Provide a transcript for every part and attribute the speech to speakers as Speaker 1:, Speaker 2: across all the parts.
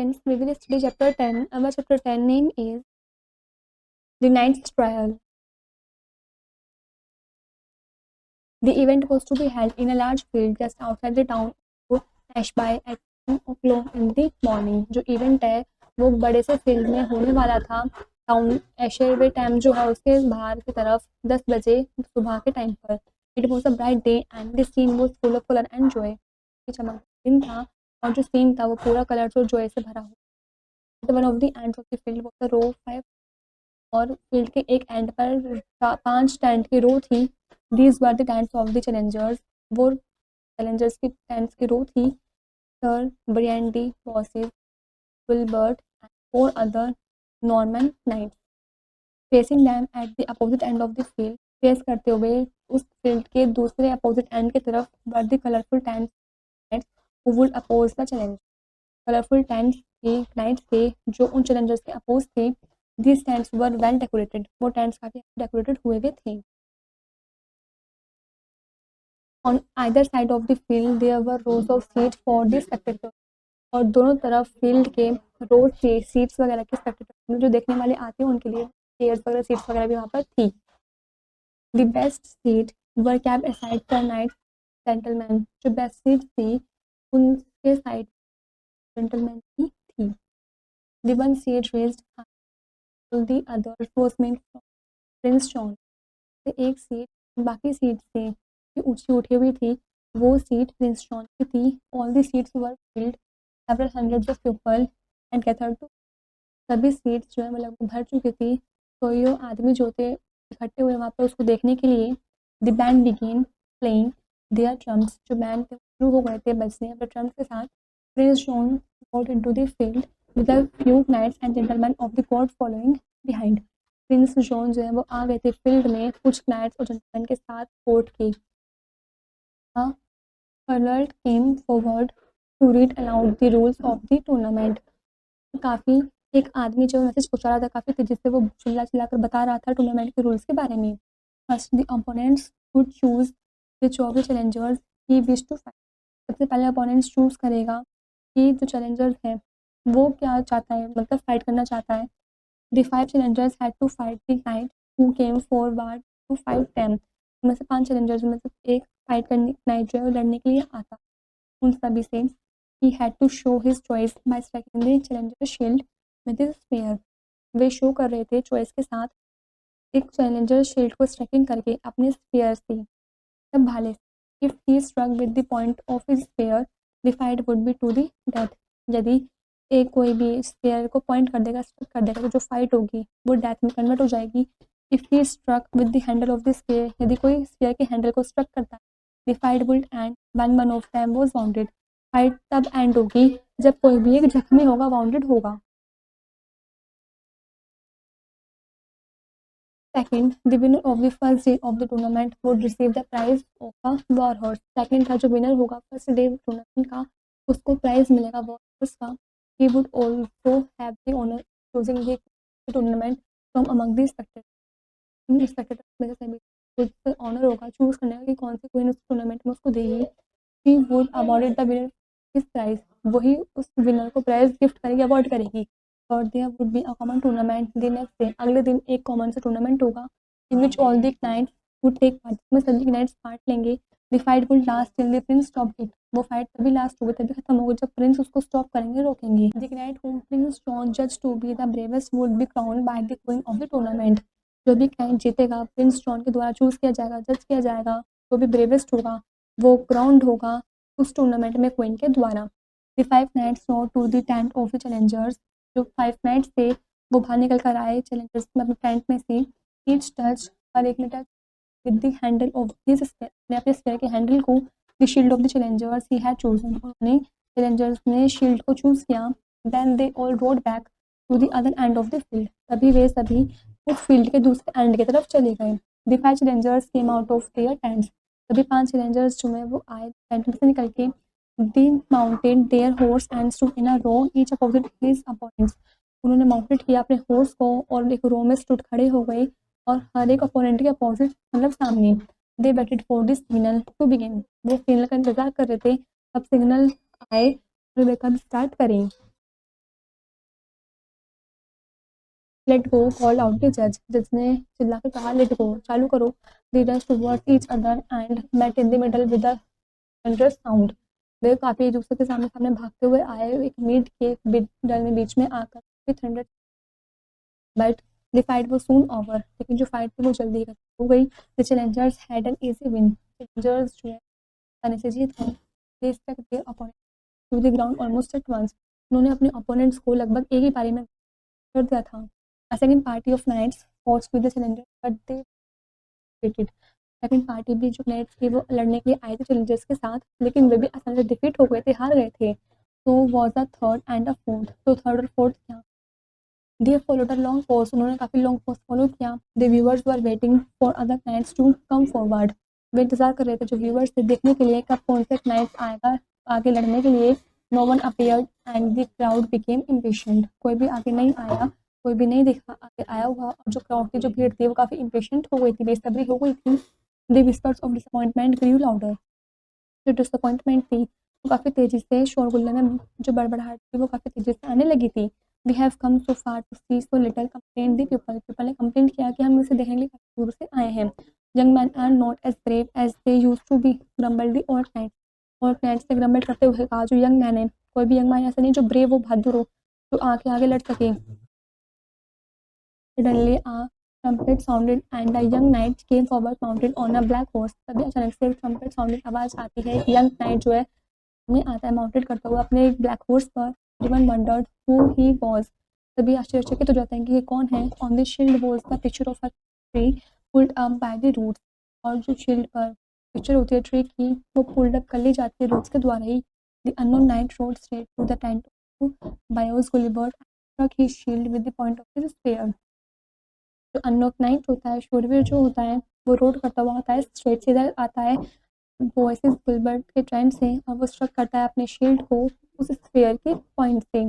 Speaker 1: friends, we will study chapter 10. Our chapter 10 name is The Knight's Trial. The event was to be held in a large field just outside the town of Ashby at 10 o'clock in the morning. जो event है वो बड़े से field में होने वाला था town एशरवे time जो है उसके बाहर की तरफ 10 बजे सुबह के टाइम पर. It was a bright day and the scene was full of colour and joy. चमक दिन था और जो सीन था वो पूरा कलर और जॉय से भरा हुआ. One of the ends of the field was the row 5 और फील्ड के एक एंड पर 5 टेंट की रो थी. These were the tents of the challengers. वो चैलेंजर्स की टेंट्स की रो थी. Sir Brian de Bois Guilbert and 4 other Norman knights facing them at the opposite end of the field. Face करते हुए उस फील्ड के दूसरे अपोजिट एंड की तरफ were the colourful tents who would oppose the challenge. Colourful tents के knights थे जो उन चैलेंजर्स के अपोज थे. These tents were well decorated. वो टेंट्स काफी डेकोरेटेड हुए हुए थे. On either side of the field there were rows of seats for the spectators. और दोनों तरफ फील्ड के रोज थे सीट्स वगैरह के स्पेक्टेटर्स जो देखने वाले आते हैं उनके लिए चेयर्स वगैरह सीट्स वगैरह भी वहाँ पर थी. The best seat were kept aside for knights gentlemen. जो बेस्ट सीट थी उनके साइड जेंटलमैन की थी. The one seat raised the other was meant for Prince John. एक सीट बाकी सीट से ऊंची उठी हुई थी वो सीट प्रिंस जॉन की थी. All the seats were filled several hundreds of people and gathered to. सभी सीट्स जो है मतलब भर चुकी थी. तो ये आदमी जो थे इकट्ठे हुए वहाँ पर उसको देखने के लिए. The band began playing their drums. जो बैंड थे शुरू हो गए थे बजने अपने ड्रम्स के साथ. Prince John got into the field with a few knights and gentleman of the court following behind. Prince John जो है वो आ गए थे फील्ड में कुछ नाइट्स और जेंटलमैन के साथ कोर्ट के. Herald came forward to read aloud the rules of the tournament. काफ़ी एक आदमी जो मैसेज पहुंचा रहा था काफ़ी तेजी से वो चिल्ला चिल्ला कर बता रहा था टूर्नामेंट के रूल्स के बारे में. First the opponents would choose which of the challengers he wish to fight. सबसे पहले अपोनेंट्स चूज करेगा कि जो चैलेंजर्स हैं वो क्या चाहता है मतलब फाइट करना चाहता है. The 5 challengers had to fight the knight who came forward to fight them. उनमें से 5 चैलेंजर्स में से एक फाइट करने नाइट जो है वो लड़ने के लिए आता. उन सभी से he had to show his choice by striking the challenger shield with his spear. Way show कर रहे थे चॉइस के साथ एक चैलेंजर शील्ड को स्ट्राइकिंग करके अपने स्पीयर से तब भाले से. If he struck with the point of his spear, the fight would be to the death. यदि एक कोई भी स्पेयर को पॉइंट कर देगा स्ट्रक कर देगा तो जो फाइट होगी वो डेथ में कन्वर्ट हो जाएगी. If he struck with the handle of the spear. यदि कोई स्पेयर के हैंडल को स्ट्रक करता है the fight will end when one of them was wounded. Fight तब एंड होगी जब कोई भी एक जख्मी होगा वाउंडेड होगा. Second the winner of the first day of the tournament would receive the prize of a war horse. Second का जो विनर होगा फर्स्ट डे टूर्नामेंट का उसको प्राइज मिलेगा वॉर हॉर्स का. He would also have the honor choosing the tournament from among the spectators. In spectators में से सभी को ऑनर होगा चूज करने का कि कौन सी क्वीन उस टूर्नामेंट में उसको देगी. She would awarded the winner his prize. वही उस विनर को प्राइज गिफ्ट करेगी अवार्ड करेगी. और there would be a common tournament the next day. अगले दिन एक कॉमन सा टूर्नामेंट होगा in which all the knights would take part. इसमें सभी knights पार्ट लेंगे. The fight would last till the prince stopped it. वो फाइट तभी लास्ट होगी तभी खत्म होगी जब प्रिंस उसको स्टॉप करेंगे रोकेंगे. The knight whom Prince John judged to be the bravest would be crowned by the queen of the tournament. जो भी knight जीतेगा प्रिंस जॉन के द्वारा चूज किया जाएगा जज किया जाएगा जो भी ब्रेवेस्ट होगा वो क्राउंड होगा उस टूर्नामेंट में क्वीन के द्वारा. The 5 knights rode to the tent of the challengers. जो 5 knights थे वो बाहर निकल कर आए चैलेंजर्स में अपने टेंट में से. Each touch हर एक ने touch with the handle of his spear. ने अपने स्पेयर के हैंडल को the shield of the challengers he had chosen. उन्होंने चैलेंजर्स ने शील्ड को चूज किया. Then they all rode back to the other end of the field. तभी वे सभी उस फील्ड के दूसरे एंड की तरफ चले गए. The 5 challengers came out of their tents. तभी 5 चैलेंजर्स जो है वो आए टेंट में से निकल के. They mounted their horse and stood in a row each opposite his opponents. उन्होंने माउंटेड किया अपने हॉर्स को और एक रो में स्टूड खड़े हो गए और हर एक अपोनेंट के अपोजिट मतलब सामने. They waited for the signal to begin. वो सिग्नल का इंतजार कर रहे थे अब सिग्नल आए तो वे कब स्टार्ट करें. Let go call out the जज, जज ने चिल्ला के कहा लेट गो, चालू करो। They rush towards each other and met in the middle with a thunderous sound, वे काफी एक दूसरे के सामने सामने भागते हुए आए, एक मीट के डर में बीच में आकर थंडर, बट द फाइट वो सून ओवर, लेकिन जो फाइट थी वो जल्दी ही खत्म हो गई। The challengers had an easy win, challengers जो है आसानी से जीत गए। They stuck their opponent to the ground almost at once, उन्होंने अपने ओपोनेंट्स को लगभग एक ही पारी में कर दिया था। A second party of knights force with the challenger but they defeated, second party भी जो नाइट्स थी वो लड़ने के लिए आए थे चैलेंजर्स के साथ, लेकिन वे भी आसानी से डिफीट हो गए थे, हार गए थे। तो was a third and a fourth, तो थर्ड और फोर्थ क्या, they followed a long pause, उन्होंने काफ़ी लॉन्ग पॉज फॉलो किया। The viewers were waiting for other knights to come forward, वे इंतजार कर रहे थे जो व्यूअर्स थे देखने के लिए कब कौन से नाइट्स आएगा आगे लड़ने के लिए। No one appeared and the crowd became impatient, कोई भी आगे नहीं आया, कोई भी नहीं दिखा आगे आया हुआ, और जो क्राउड की जो भीड़ थी वो काफ़ी इम्पेशेंट हो गई थी, बेसब्री हो गई थी। The whispers of disappointment grew louder, जो डिसअपॉइंटमेंट थी वो काफ़ी तेज़ी से शोरगुल्ले में जो बड़बड़ाहट थी वो काफ़ी तेज़ी से आने लगी थी। We have come so far to see so little, complain the people, people ने कंप्लेन किया कि हम इसे देखने के लिए काफ़ी दूर से आए हैं। Young man are not as brave as they use to be, grumble the old knight, old knight से ग्रम्बल करते हुए कहा जो यंग मैन है, कोई भी यंग मैन ऐसा नहीं जो ब्रेव हो, बहादुर हो, जो आके आगे लड़ सके। Suddenly a trumpet sounded and a young knight came forward mounted on a black horse, तभी अचानक से ट्रम्पेट साउंडेड, आवाज आती है, यंग नाइट जो है में आता है माउंटेड करता हुआ अपने एक ब्लैक हॉर्स पर। Everyone wondered who he was, सभी आश्चर्यचकित हो जाते हैं कि ये कौन है। On the shield was the picture of a tree pulled up by the roots, और जो शील्ड पर पिक्चर होती है ट्री की वो पुल्ड अप कर ली जाती है रूट्स के द्वारा ही। The unknown knight rode straight to the tent of Bois Guilbert, struck his shield with the point of his spear, जो अननोन नाइट होता है, शूरवीर जो होता है, वो रोड करता हुआ आता है, स्ट्रेट सीधा आता है वॉइसेस गुलबर्ट के ट्रेंड से, और वो स्ट्रक करता है अपने शील्ड को उस स्फीयर के पॉइंट से।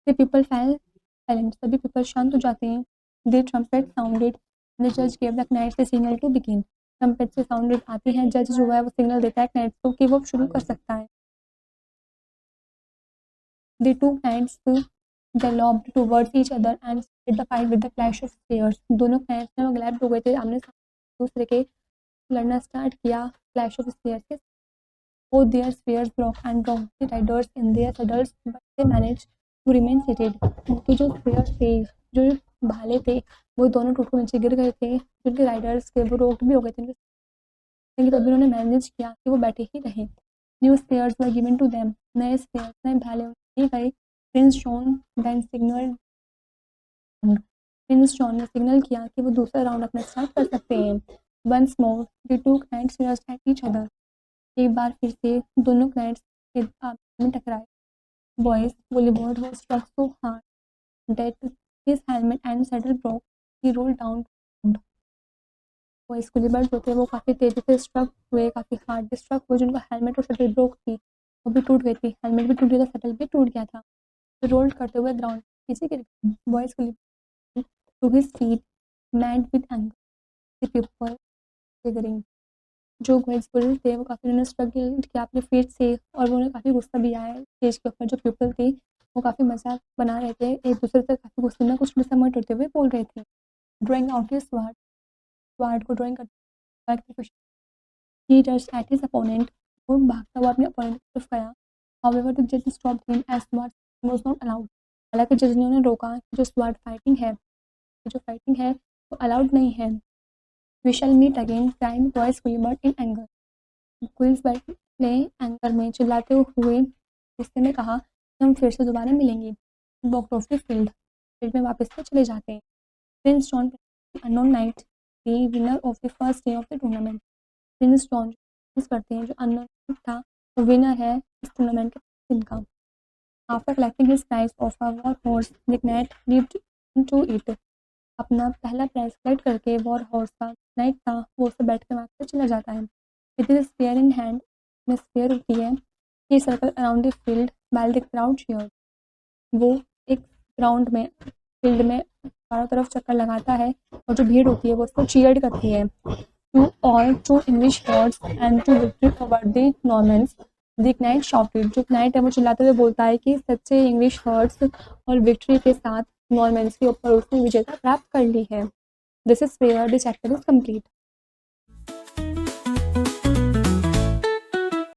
Speaker 1: द पीपल फेल साइलेंट, सभी पीपल शांत हो जाते हैं। द ट्रम्पेट साउंडेड, द जज gave the knights the signal to begin, trumpet से साउंडेड आती है, जज जो है वो सिग्नल देता है नाइट्स को कि वो शुरू कर सकता है। The two knights galloped towards each other and started the fight with the clash of spears, दोनों नाइट्स में वो ग्लैप्ड हो गए थे, आमने सामने दूसरे के लड़ना स्टार्ट किया क्लैश ऑफ स्पीयर्स के। Both their spears broke and broke the riders in their saddles, but they managed to remain seated. उनके जो spears थे, जो भाले थे, वो दोनों टूट कर नीचे गिर गए थे, जिनके राइडर्स थे वो रोक भी हो गए थे, लेकिन तभी उन्होंने मैनेज किया कि वो बैठे ही रहे। New spears were given to them, नए स्पेयर्स नए भाले उन्हें दिए गए। Prince John then signal, Prince John ने सिग्नल किया कि वो दूसरा राउंड अपना स्टार्ट कर सकते हैं। Once more the two knights rushed at each other, एक बार फिर से दोनों क्लाइंट्स के आपस में टकराए। Boys volleyball was struck so hard that his helmet and saddle broke, he rolled down to the ground. Boys volleyball जो थे वो काफ़ी तेज़ी से स्ट्रक हुए, काफ़ी हार्ड स्ट्रक हुए, जिनका हेलमेट और शटल ब्रोक थी वो भी टूट गई थी, हेलमेट भी टूट गया था, शटल भी टूट गया था। रोल करते हुए ग्राउंड पीछे गिर गए। Boys volleyball to his feet mad with anger, the people figuring, जो ग्रेसफुल थे वो काफ़ी उन्होंने स्ट्रगल किया अपने फीट से, और वो उन्हें काफ़ी गुस्सा भी आया स्टेज के ऊपर। जो पीपल थी वो काफ़ी मजाक बना रहे थे, एक दूसरे से काफ़ी गुस्से में कुछ डिसअपॉइंट होते हुए बोल रहे थे। Drawing out his sword, sword को ड्राइंग करते ही जस्ट एट हिज अपोनेंट, वो भागता हुआ अपने अपोनेंट की तरफ गया। हाउएवर द जज stopped him as sword was not allowed, हालांकि जज ने उन्हें रोका कि जो स्वार्ड फाइटिंग है, जो फाइटिंग है वो अलाउड नहीं है। We shall meet again, cried Bois Guilbert in anger, क्वींसबर्ग ने एंकर में चिल्लाते हुए गुस्से में कहा कि हम फिर से दोबारा मिलेंगे। Walked off the field, field में वापस से चले जाते हैं। Prince John unknown night the winner of the first day of the tournament, Prince John करते हैं जो अननोन था वो विनर है इस टूर्नामेंट के दिन का। After collecting his prize of a war horse the knight leaved to it, अपना पहला प्राइज कलेक्ट करके वॉर हॉर्स का नाइट था वो उसे बैठ के वहाँ से चला जाता है। With his spear in hand, में स्पेयर होती है, he circle around the field while the crowd cheered, वो एक ग्राउंड में फील्ड में चारों तरफ चक्कर लगाता है, और जो भीड़ होती है वो उसको चीयर्ड करती है। To all to English horse and to victory over the Normans, the knight shouted, जो नाइट है वो चिल्लाते हुए बोलता है कि सच्चे इंग्लिश हॉर्स और विक्ट्री के साथ नॉर्मेंस के ऊपर उसने विजेता प्राप्त कर ली है। This is where the chapter is complete.